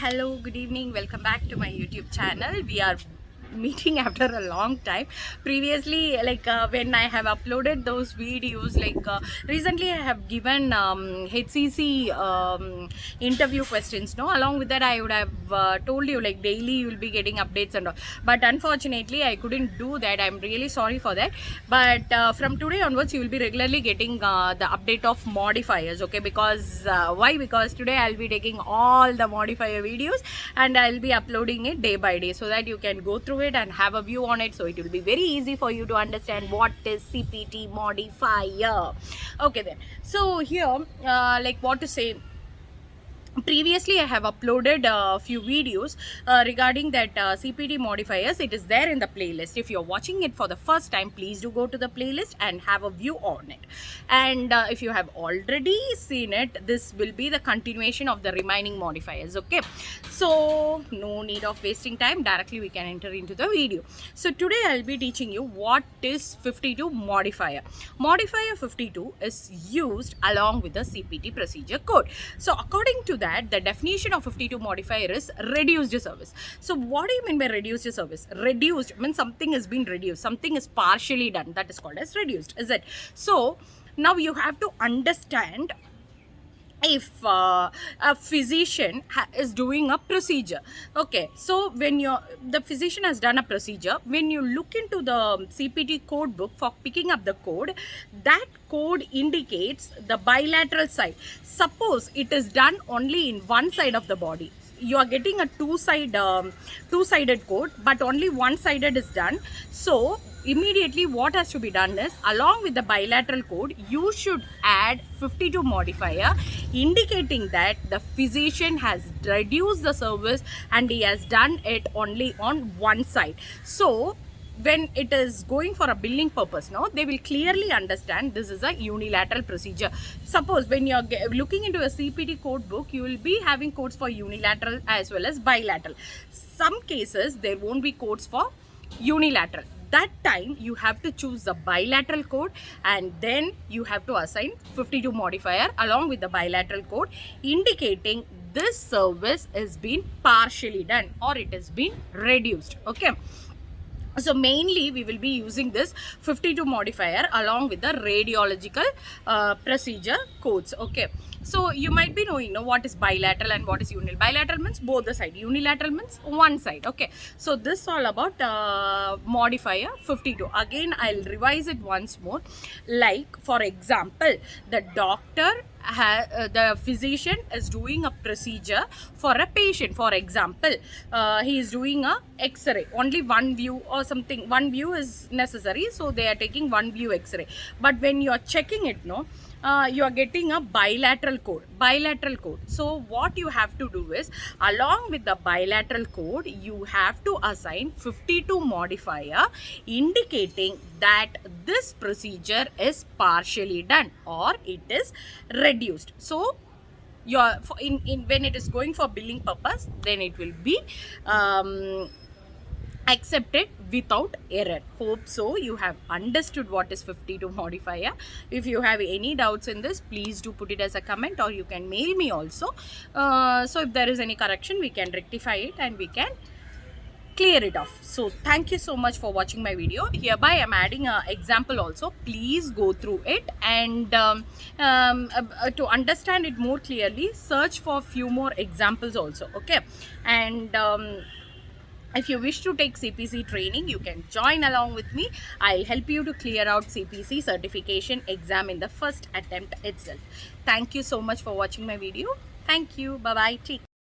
hello, good evening. Welcome back to my YouTube channel. We are meeting after a long time. Previously, when I have uploaded those videos, recently I have given HCC interview questions. No, along with that, I would have told you like daily you will be getting updates and all. But unfortunately, I couldn't do that. I'm really sorry for that. But from today onwards, you will be regularly getting the update of modifiers. Okay, because why? Because today I'll be taking all the modifier videos and I'll be uploading it day by day so that you can go through it and have a view on it, so it will be very easy for you to understand what is CPT modifier. Okay then, so here what to say, previously I have uploaded a few videos regarding that CPT modifiers. It is there in the playlist. If you're watching it for the first time, please do go to the playlist and have a view on it. And if you have already seen it, this will be the continuation of the remaining modifiers. Okay, so no need of wasting time, directly we can enter into the video. So today I'll be teaching you what is 52 modifier. Modifier 52 is used along with the CPT procedure code. So according to that, the definition of 52 modifier is reduced service. So what do you mean by reduced service? Reduced means something has been reduced, something is partially done, that is called as reduced, is it? So now you have to understand, if a physician is doing a procedure, okay, so when the physician has done a procedure, when you look into the CPT code book for picking up the code, that code indicates the bilateral side. Suppose it is done only in one side of the body, you are getting a two-sided code, but only one-sided is done. So immediately what has to be done is, along with the bilateral code, you should add 52 modifier, indicating that the physician has reduced the service and he has done it only on one side. So when it is going for a billing purpose, no, they will clearly understand this is a unilateral procedure. Suppose when you are looking into a CPT code book, you will be having codes for unilateral as well as bilateral. Some cases there won't be codes for unilateral. That time you have to choose the bilateral code and then you have to assign 52 modifier along with the bilateral code, indicating this service is been partially done or it has been reduced. Okay, so mainly we will be using this 52 modifier along with the radiological procedure codes. Okay, so you might be knowing, what is bilateral and what is unilateral. Bilateral means both the side, unilateral means one side. Okay, so this all about modifier 52. Again, I'll revise it once more. Like for example, the doctor the physician is doing a procedure for a patient. For example, he is doing a x-ray, only one view or something, one view is necessary, so they are taking one view x-ray. But when you are checking it, you are getting a bilateral code. So what you have to do is, along with the bilateral code, you have to assign 52 modifier, indicating that this procedure is partially done or it is reduced. So when it is going for billing purpose, then it will be accepted without error. Hope so you have understood what is 52 modifier. If you have any doubts in this, please do put it as a comment, or you can mail me also. So if there is any correction, we can rectify it and we can clear it off. So thank you so much for watching my video. Hereby I am adding an example also. Please go through it and to understand it more clearly, search for few more examples also. Okay, and if you wish to take CPC training, you can join along with me. I'll help you to clear out CPC certification exam in the first attempt itself. Thank you so much for watching my video. Thank you. Bye-bye. Take care.